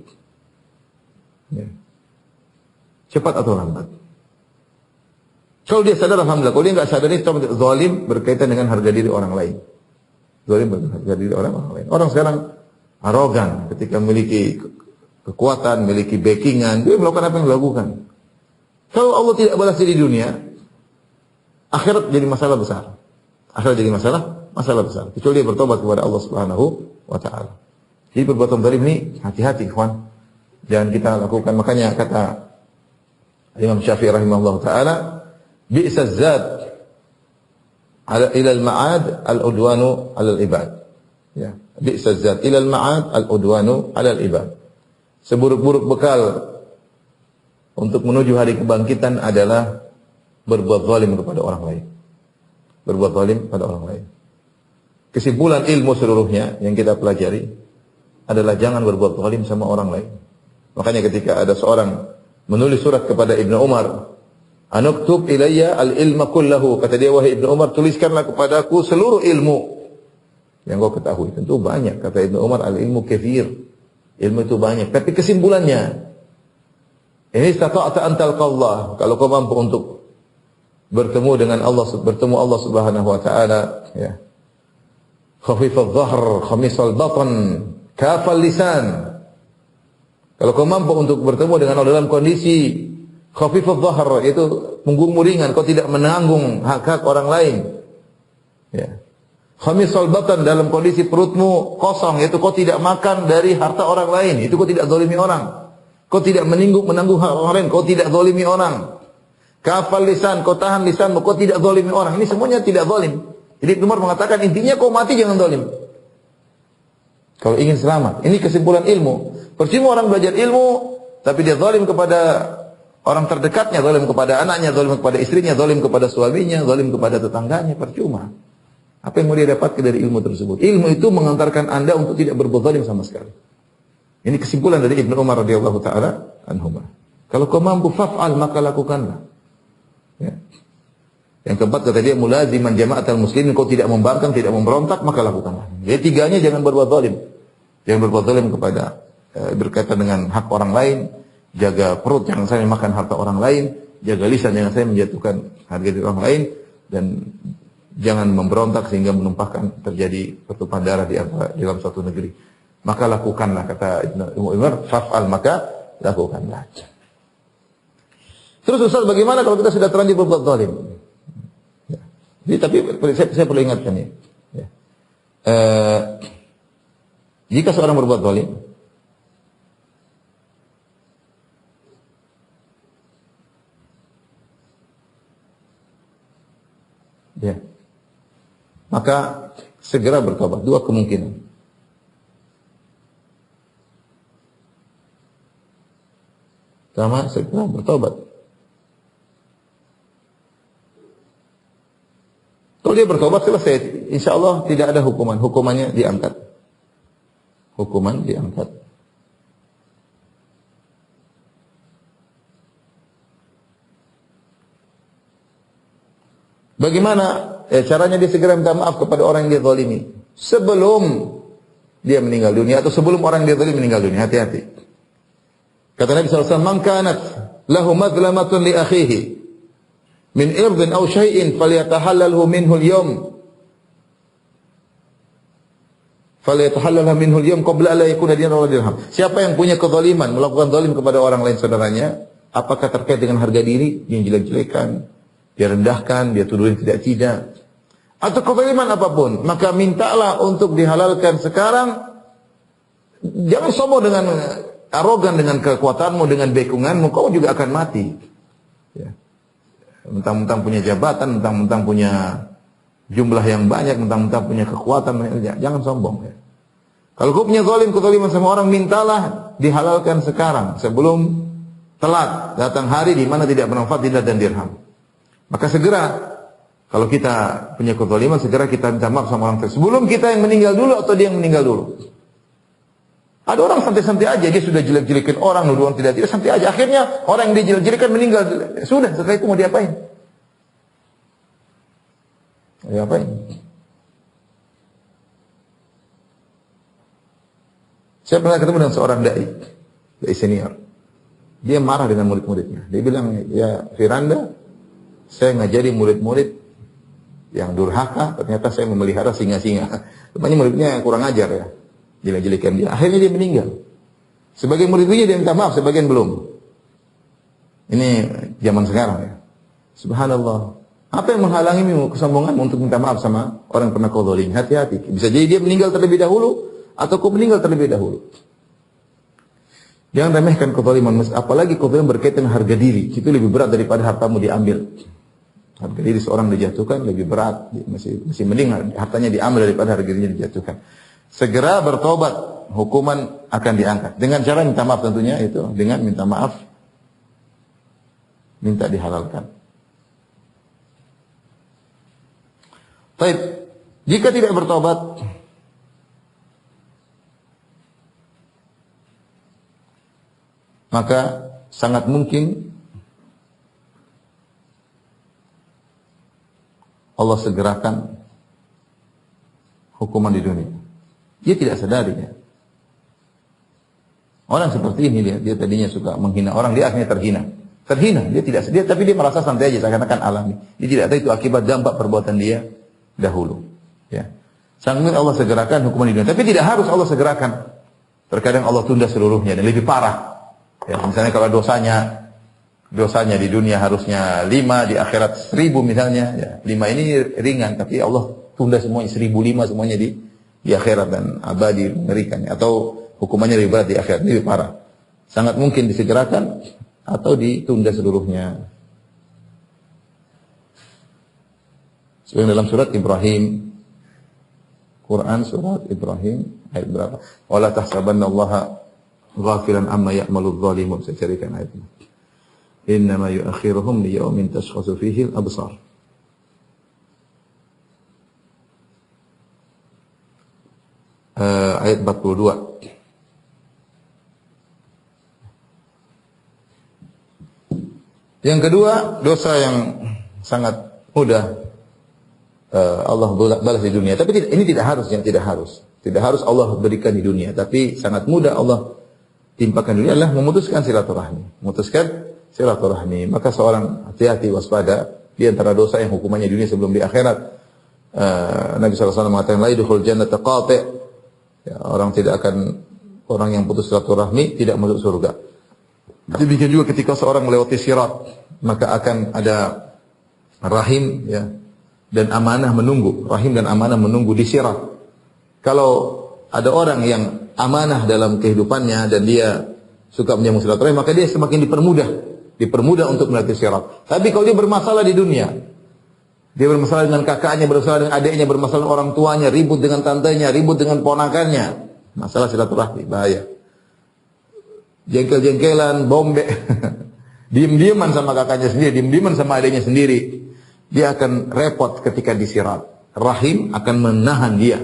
Ya. Cepat atau lambat. Kalau dia sadar, alhamdulillah. Kalau dia nggak sadar, ini zalim berkaitan dengan harga diri orang lain. Zalim berkaitan dengan harga diri orang lain. Orang sekarang arogan ketika memiliki kekuatan, memiliki backingan, dia melakukan apa yang dilakukan. Kalau Allah tidak balas di dunia, akhirat jadi masalah besar. Kecuali dia bertobat kepada Allah Subhanahu wa taala. Jadi perbuatan zalim ini hati-hati, ikhwan. Jangan kita lakukan. Makanya kata Imam Syafi'i rahimahullah taala, bi'sa zad ila al-ma'ad al-udwanu 'ala al-ibad. Ya, bi'sa zad ila al-ma'ad al-udwanu 'ala al-ibad. Seburuk-buruk bekal untuk menuju hari kebangkitan adalah berbuat zalim kepada orang lain. Kesimpulan ilmu seluruhnya yang kita pelajari adalah jangan berbuat zalim sama orang lain. Makanya ketika ada seorang menulis surat kepada Ibnu Umar, "Anuktub ilayya al-ilma kullahu." Kata dia, wahai Ibnu Umar, tuliskanlah kepadaku seluruh ilmu yang kau ketahui. Tentu banyak. Kata Ibnu Umar, al-ilmu katsir. Ilmu itu banyak. Tapi kesimpulannya, ini istata'ta an talqallah. Kalau kau mampu untuk bertemu dengan Allah, bertemu Allah Subhanahu wa taala, ya. Khafifadh dhahr, khamisal batan, kafal lisan. Kalau kau mampu untuk bertemu dengan Allah dalam kondisi khafifadh dhahr, yaitu punggungmu ringan, kau tidak menanggung hak-hak orang lain. Ya. Khamisal batan, dalam kondisi perutmu kosong, yaitu kau tidak makan dari harta orang lain, itu kau tidak zalimi orang. Kau tidak menanggung hak orang lain, kau tidak zalimi orang. Kafal lisan, kau tahan lisanmu, kau tidak zalimi orang. Ini semuanya tidak zalim. Jadi Ibnu Umar mengatakan intinya kau mati jangan zalim. Kalau ingin selamat, ini kesimpulan ilmu. Percuma orang belajar ilmu tapi dia zalim kepada orang terdekatnya, zalim kepada anaknya, zalim kepada istrinya, zalim kepada suaminya, zalim kepada tetangganya, percuma. Apa yang mau dia dapatkan dari ilmu tersebut? Ilmu itu mengantarkan Anda untuk tidak berbuat zalim sama sekali. Ini kesimpulan dari Ibnu Umar radhiyallahu taala anhuma. Kalau kau mampu faf'al maka lakukanlah. Ya. Yang keempat kata dia mulaziman jama'atal muslimin, kau tidak membangkang, tidak memberontak maka lakukanlah. Jadi tiganya jangan berbuat zalim. Jangan berbuat zalim kepada berkaitan dengan hak orang lain, jaga perut jangan sampai makan harta orang lain, jaga lisan jangan sampai menjatuhkan harga diri orang lain, dan jangan memberontak sehingga menumpahkan terjadi pertumpahan darah di dalam suatu negeri. Maka lakukanlah, kata Ibnu Umar, faf'al maka lakukanlah. Terus Ustaz, bagaimana kalau kita sudah terlanjur berbuat zalim? Ya. Jadi, tapi saya perlu ingatkan ya. Jika seorang berbuat zalim, ya, maka segera bertobat. Dua kemungkinan. Pertama, segera bertobat. Kalau dia bertobat selesai, insya Allah tidak ada hukuman. Hukumannya diangkat. Hukuman diangkat. Bagaimana caranya dia segera minta maaf kepada orang yang dia zalimi? Sebelum dia meninggal dunia atau sebelum orang yang dia zalimi meninggal dunia. Hati-hati. Kata Nabi SAW, man kanat lahu madlamatun li akhihi min irdin aw syai'in falyatahallalhu minhu al-yawm. Falyatahallalhu minhu al-yawm qabla an yakuna dinar wa dirham. Siapa yang punya kezaliman, melakukan zalim kepada orang lain saudaranya, apakah terkait dengan harga diri, yang jelek-jelekan, dia rendahkan, dia tuduhin tidak, atau kezaliman apapun, maka mintalah untuk dihalalkan sekarang. Jangan sombong dengan arogan dengan kekuatanmu, dengan bekunganmu, kau juga akan mati. Ya. Mentang-mentang punya jabatan, mentang-mentang punya jumlah yang banyak, mentang-mentang punya kekuatan, jangan sombong. Ya. Kalau kau punya kezaliman sama orang, mintalah dihalalkan sekarang, sebelum telat datang hari di mana tidak bermanfaat dinar dan dirham. Maka segera, kalau kita punya kezaliman, segera kita minta maaf sama orang tersebut. Sebelum kita yang meninggal dulu atau dia yang meninggal dulu. Ada orang santai-santai aja, dia sudah jelek-jelekin orang, nuduh orang tidak santai aja. Akhirnya orang yang dia jelek-jelekan meninggal. Sudah, setelah itu mau diapain? Mau diapain? Saya pernah ketemu dengan seorang dai senior. Dia marah dengan murid-muridnya. Dia bilang, ya Firanda, saya ngajari murid-murid yang durhaka, ternyata saya memelihara singa-singa. Rupanya muridnya kurang ajar ya. Jelek-jelekan dia. Akhirnya dia meninggal. Sebagian murid-muridnya dia minta maaf, sebagian belum. Ini zaman sekarang ya. Subhanallah. Apa yang menghalangimu kesombongan untuk minta maaf sama orang yang pernah kau zalimi? Hati-hati. Bisa jadi dia meninggal terlebih dahulu, atau kau meninggal terlebih dahulu. Jangan remehkan kezaliman, apalagi kezaliman berkaitan dengan harga diri. Itu lebih berat daripada hartamu diambil. Harga diri seorang dijatuhkan lebih berat. Masih mending hartanya diambil daripada harga dirinya dijatuhkan. Segera bertobat, hukuman akan diangkat. Dengan cara minta maaf tentunya itu, dengan minta maaf, minta dihalalkan. Baik, jika tidak bertobat, maka sangat mungkin Allah segerakan hukuman di dunia. Dia tidak sadari ya. Orang seperti ini dia tadinya suka menghina orang, dia akhirnya terhina. Dia tidak sedih, tapi dia merasa santai aja, seakan-akan alami. Dia tidak tahu itu akibat dampak perbuatan dia dahulu. Ya. Sangat mungkin Allah segerakan hukuman di dunia, tapi tidak harus Allah segerakan. Terkadang Allah tunda seluruhnya dan lebih parah. Ya, misalnya kalau dosanya di dunia harusnya 5, di akhirat 1000 misalnya. Ya, 5 ini ringan, tapi Allah tunda semuanya 1005 semuanya di akhirat dan abadi mengerikan. Atau hukumannya lebih berat di akhirat, lebih parah. sangat mungkin disegerakan atau ditunda seluruhnya. Seperti dalam surat Ibrahim, Quran surat Ibrahim ayat berapa? Wala tahsabannallaha ghafilan amma ya'maludz zalimun. Saya carikan ayatnya. Innama yu'akhiruhum liyaumin tashkhasu fihi al-absar. Ayat 42. Yang kedua, dosa yang sangat mudah Allah balas di dunia. Tapi ini tidak harus, yang tidak harus. Tidak harus Allah berikan di dunia, tapi sangat mudah Allah timpakan di dunia adalah memutuskan silaturahmi. Memutuskan silaturahmi. Maka seorang hati-hati, waspada di antara dosa yang hukumannya di dunia sebelum di akhirat. Nabi SAW mengatakan la yadkhul jannata qati'. Ya, orang yang putus silaturahmi tidak masuk surga. Demikian juga ketika seorang melewati sirat, maka akan ada rahim, ya, dan amanah menunggu. Rahim dan amanah menunggu di sirat. Kalau ada orang yang amanah dalam kehidupannya dan dia suka menyambung silaturahmi, maka dia semakin dipermudah untuk melewati sirat. Tapi kalau dia bermasalah di dunia, dia bermasalah dengan kakaknya, bermasalah dengan adiknya, bermasalah dengan orang tuanya, ribut dengan tantenya, ribut dengan ponakannya, masalah silaturahmi bahaya. Jengkel-jengkelan, bombe, diem-dieman sama kakaknya sendiri, diem-dieman sama adiknya sendiri. Dia akan repot ketika disirat. Rahim akan menahan dia.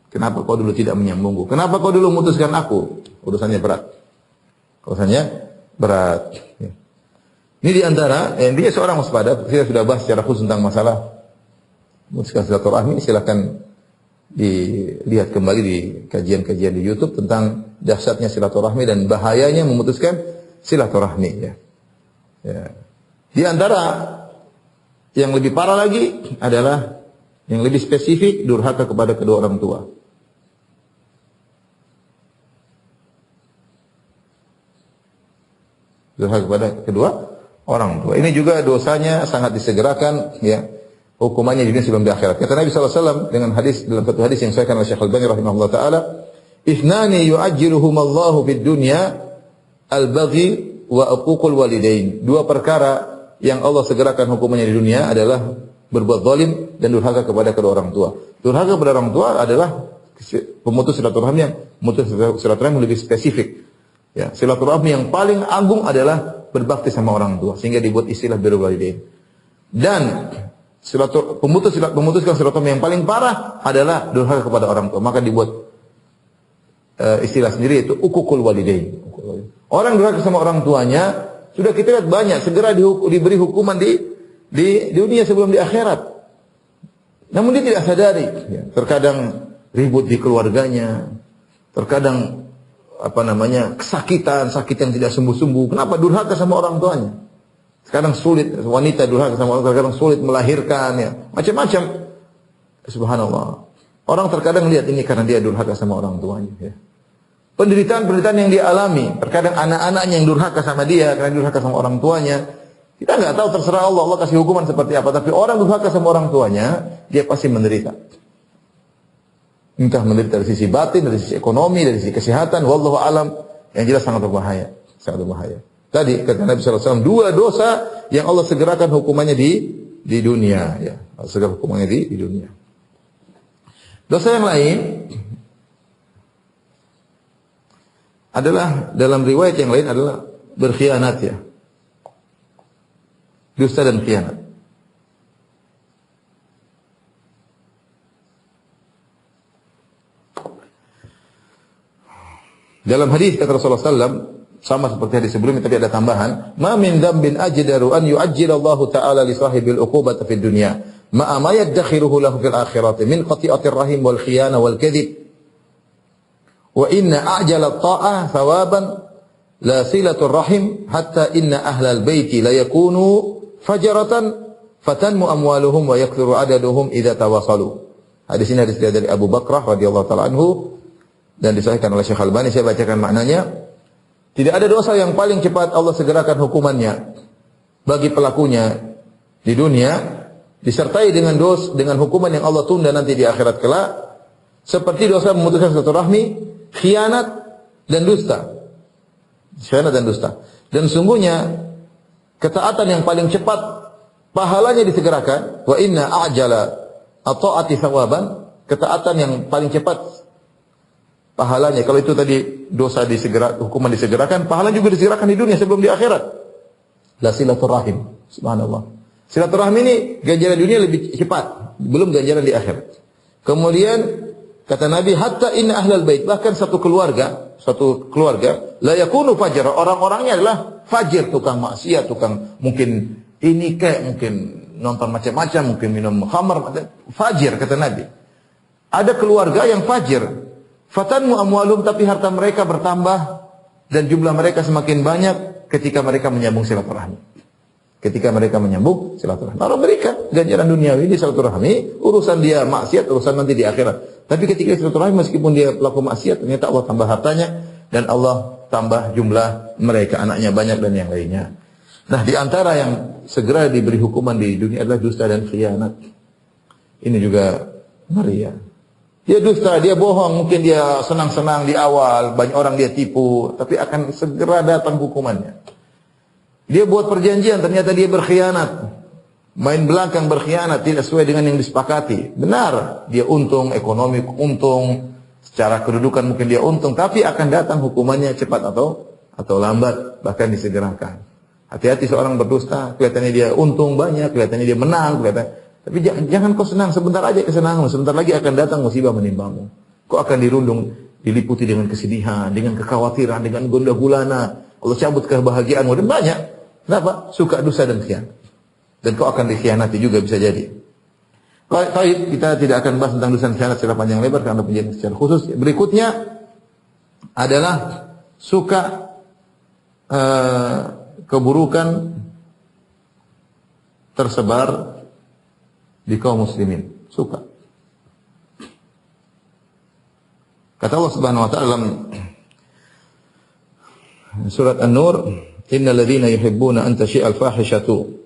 Kenapa kau dulu tidak menyambungku? Kenapa kau dulu memutuskan aku? Urusannya berat. Urusannya berat. Ya. Ini diantara, dia seorang waspada. Kita sudah bahas secara khusus tentang masalah memutuskan silaturahmi. Silakan dilihat kembali di kajian-kajian di YouTube tentang dahsyatnya silaturahmi dan bahayanya memutuskan silaturahmi. Ya. Ya. Di antara yang lebih parah lagi adalah yang lebih spesifik, durhaka kepada kedua orang tua. Durhaka kepada kedua orang tua. Ini juga dosanya sangat disegerakan, ya. Hukumannya di dunia sebelum di akhirat. Kata Nabi SAW dengan hadis, dalam satu hadis yang disahkan oleh Syekh Al-Albani rahimahullah taala, "Ithnani yu'ajjiluhumallahu fid dunya al-baghi wa uququl walidain." Dua perkara yang Allah segerakan hukumannya di dunia adalah berbuat zalim dan durhaka kepada kedua orang tua. Durhaka kepada orang tua adalah pemutus silaturahmi yang lebih spesifik. Ya, silaturahmi yang paling agung adalah berbakti sama orang tua, sehingga dibuat istilah birrul walidain. Dan pemutuskan silaturahmi yang paling parah adalah durhaka kepada orang tua, maka dibuat istilah sendiri, yaitu uququl walidain. Orang durhaka sama orang tuanya sudah kita lihat banyak, segera diberi hukuman di dunia sebelum di akhirat. Namun dia tidak sadari. Ya, terkadang ribut di keluarganya, terkadang sakit yang tidak sembuh-sembuh. Kenapa? Durhaka sama orang tuanya. Sekarang sulit, wanita durhaka sama orang, terkadang sulit melahirkan, ya, macam-macam. Subhanallah. Orang terkadang lihat ini karena dia durhaka sama orang tuanya. Ya. Penderitaan yang dia alami, terkadang anak-anaknya yang durhaka sama dia karena durhaka sama orang tuanya. Kita nggak tahu, terserah Allah, Allah kasih hukuman seperti apa. Tapi orang durhaka sama orang tuanya, dia pasti menderita. Entah menderita dari sisi batin, dari sisi ekonomi, dari sisi kesehatan. Wallahu alam, yang jelas sangat berbahaya, sangat berbahaya. Tadi kata Nabi SAW, dua dosa yang Allah segerakan hukumannya di dunia. Ya, Allah segerakan hukumannya di dunia. Dosa yang lain adalah, dalam riwayat yang lain adalah berkhianat, ya. Dusta dan khianat. Dalam hadis kata Rasulullah SAW, sama seperti hadis sebelumnya tapi ada tambahan, ma min dzambin ajdaru an yu'ajjilallahu ta'ala li sahibil uqubati fid dunya ma ma yadakhiruhu lahu fil akhirati min qati'atir rahim wal khiyana wal kadhib. Wa inna a'jala ta'ah thawaban la silatur rahim hatta inna ahlal baiti la yakunu fajaratan fatanmu amwaluhum wa yakthuru adaduhum idza tawasalu. Hadis ini hadis dari Abu Bakrah radhiyallahu taala anhu dan disahihkan oleh Syekh Al-Albani. Saya bacakan maknanya. Tidak ada dosa yang paling cepat Allah segerakan hukumannya bagi pelakunya di dunia disertai dengan hukuman yang Allah tunda nanti di akhirat kelak, seperti dosa memutuskan silaturahmi, khianat dan dusta. Khianat dan dusta. Dan sungguhnya ketaatan yang paling cepat pahalanya disegerakan. Wa inna a'jala at-ta'ati thawaban. Ketaatan yang paling cepat pahalanya. Kalau itu tadi dosa hukuman disegerakan, pahala juga disegerakan di dunia sebelum di akhirat. La silaturahim. Subhanallah. Silaturahim ini ganjaran dunia lebih cepat, belum ganjaran di akhirat. Kemudian kata Nabi, hatta inna ahlal bait, bahkan satu keluarga la yakunu fajr, orang-orangnya adalah fajir, tukang maksiat, tukang mungkin ini kayak mungkin nonton macam-macam, mungkin minum khamar, fajir kata Nabi. Ada keluarga yang fajir, fatanmu amwalum, tapi harta mereka bertambah dan jumlah mereka semakin banyak ketika mereka menyambung silaturahmi. Ketika mereka menyambung silaturahmi, Allah berikan ganjaran duniawi di silaturahmi, urusan dia maksiat, urusan nanti di akhirat. Tapi ketika silaturahmi, meskipun dia pelaku maksiat, ternyata Allah tambah hartanya dan Allah tambah jumlah mereka, anaknya banyak dan yang lainnya. Nah, di antara yang segera diberi hukuman di dunia adalah dusta dan khianat. Ini juga ngeri ya. Dia dusta, dia bohong, mungkin dia senang-senang di awal, banyak orang dia tipu, tapi akan segera datang hukumannya. Dia buat perjanjian, ternyata dia berkhianat. Main belakang berkhianat, tidak sesuai dengan yang disepakati. Benar, dia untung, ekonomi untung, secara kedudukan mungkin dia untung, tapi akan datang hukumannya cepat atau lambat, bahkan disegerakan. Hati-hati seorang berdusta, kelihatannya dia untung banyak, kelihatannya dia menang, tapi jangan kau senang, sebentar aja kesenangan, sebentar lagi akan datang musibah menimbamu. Kau akan dirundung, diliputi dengan kesedihan, dengan kekhawatiran, dengan gundah gulana. Allah cabut kebahagiaanmu dan banyak. Kenapa? Suka dusta dan khianat. Dan kau akan dikhianati juga bisa jadi. Baik, kita tidak akan bahas tentang dusta dan khianat secara panjang lebar karena penjelasan secara khusus. Berikutnya adalah suka keburukan tersebar di kaum muslimin. Suka. Kata Allah Subhanahu wa taala dalam surat An-Nur, innal ladzina yuhibbuna an tashi'al fahishatu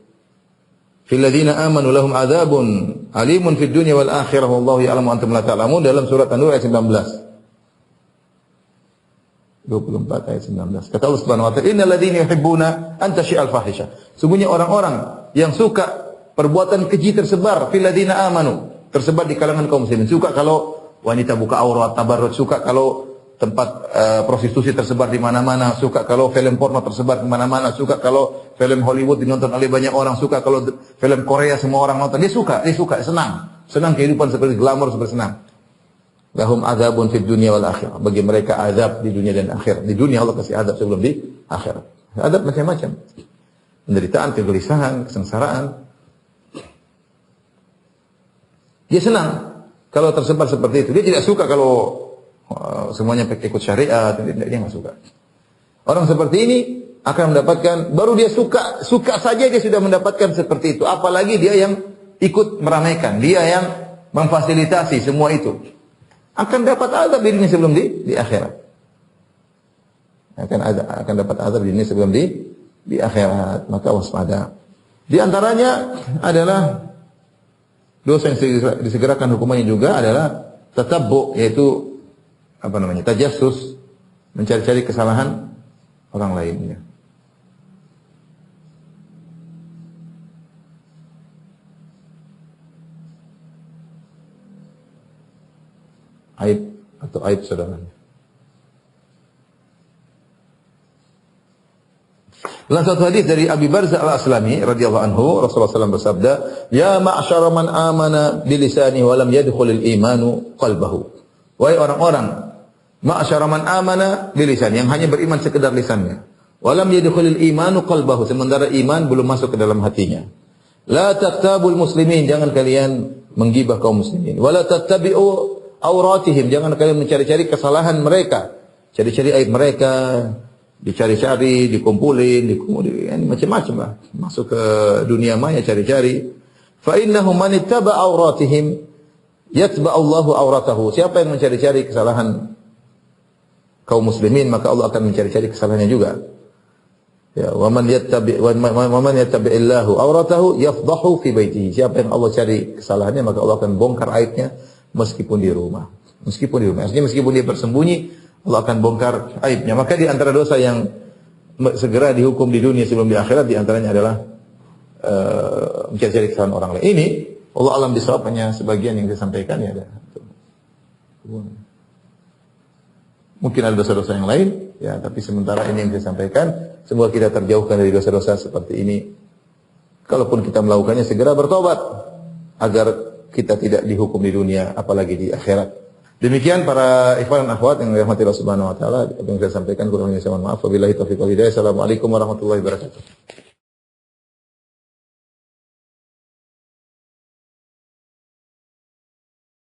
fil ladzina amanu lahum adzabun alimun fid dunya wal akhirah wallahu ya'lamu antum la ta'lamun, dalam surat An-Nur ayat 19. 24 ayat 19. Kata Allah Subhanahu wa taala, innal ladzina yuhibbuna an tashi'al fahisha. Sungguhnya orang-orang yang suka perbuatan keji tersebar fil ladzina amanu, tersebar di kalangan kaum muslimin. Suka kalau wanita buka aurat, tabarruj, suka kalau tempat prostitusi tersebar di mana-mana, suka kalau film porno tersebar di mana-mana, suka kalau film Hollywood dinonton oleh banyak orang, suka kalau film Korea semua orang nonton, dia suka, senang kehidupan seperti glamor, seperti senang. Lahum adzabun fid dunya wal akhirah, bagi mereka azab di dunia dan akhirat. Di dunia Allah kasih azab sebelum di akhirat. Azab macam-macam. Penderitaan, kegelisahan, kesengsaraan. Dia senang kalau tersebar seperti itu. Dia tidak suka kalau semuanya ikut syariat, dia nggak suka. Orang seperti ini akan mendapatkan, baru dia suka saja dia sudah mendapatkan seperti itu. Apalagi dia yang ikut meramaikan, dia yang memfasilitasi semua itu, akan dapat azab di dunia sebelum di akhirat. Akan dapat azab di dunia sebelum di akhirat. Maka waspada. Di antaranya adalah dosa yang disegerakan hukumannya juga adalah tatabbu, yaitu tajassus, mencari-cari kesalahan orang lainnya. Aib atau aib saudaranya. Dalam satu hadis dari Abi Barzah Al-Aslami radhiyallahu anhu, Rasulullah SAW bersabda, "Ya ma'syara man amana bilisani wa lam yadkhulil imanu qalbahu." Wahai orang-orang, ma'syara man amana bilisani, yang hanya beriman sekedar lisannya, wa lam yadkhulil imanu qalbahu, sementara iman belum masuk ke dalam hatinya. La taqtabul muslimin, jangan kalian menggibah kaum muslimin. Wa la tattabi'u auratihim, jangan kalian mencari-cari kesalahan mereka, cari-cari aib mereka, dicari-cari, dikumpulin, ini macam-macam lah. Masuk ke dunia maya cari-cari. Fa innahum man ittaba auratihim yatba Allahu auratahu. Siapa yang mencari-cari kesalahan kaum muslimin, maka Allah akan mencari-cari kesalahannya juga. Ya, wa man yattabi'illahu auratahu yafdahu fi baitihi. Siapa yang Allah cari kesalahannya, maka Allah akan bongkar aibnya meskipun di rumah. Artinya meskipun dia bersembunyi, Allah akan bongkar aibnya. Maka di antara dosa yang segera dihukum di dunia sebelum di akhirat, di antaranya adalah mencari kesalahan orang lain. Ini Allah alam bisawab, hanya sebagian yang saya sampaikan ya. Mungkin ada dosa-dosa yang lain, ya, tapi sementara ini yang saya sampaikan. Semoga kita terjauhkan dari dosa-dosa seperti ini. Kalaupun kita melakukannya, segera bertobat agar kita tidak dihukum di dunia, apalagi di akhirat. Demikian para ikhwan dan akhwat yang dirahmati Allah Subhanahu wa taala, yang saya sampaikan, kurang lebihnya saya mohon maaf. Wabillahi taufiq wal hidayah. Assalamualaikum warahmatullahi wabarakatuh.